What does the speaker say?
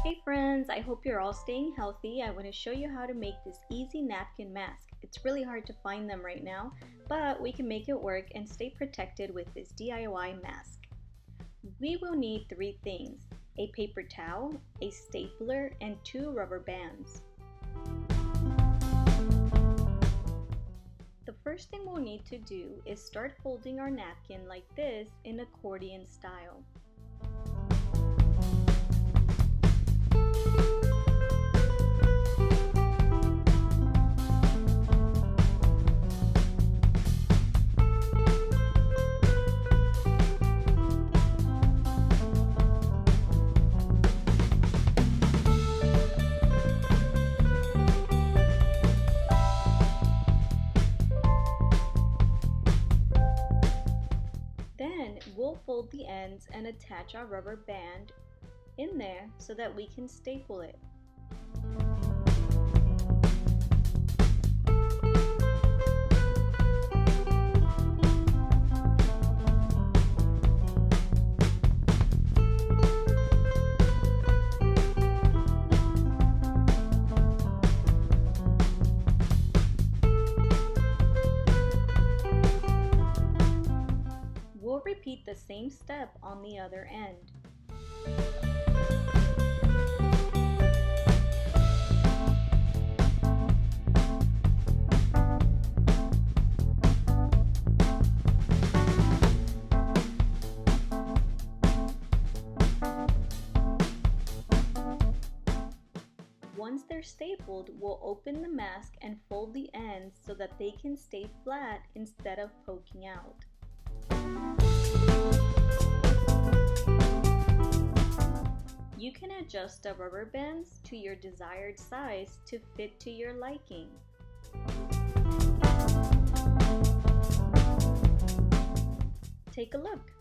Hey friends, I hope you're all staying healthy. I want to show you how to make this easy napkin mask. It's really hard to find them right now, but we can make it work and stay protected with this DIY mask. We will need three things: a paper towel, a stapler, and 2 rubber bands. The first thing we'll need to do is start folding our napkin like this in accordion style. Then we'll fold the ends and attach our rubber band in there so that we can staple it. We'll repeat the same step on the other end. Once they're stapled, we'll open the mask and fold the ends so that they can stay flat instead of poking out. You can adjust the rubber bands to your desired size to fit to your liking. Take a look.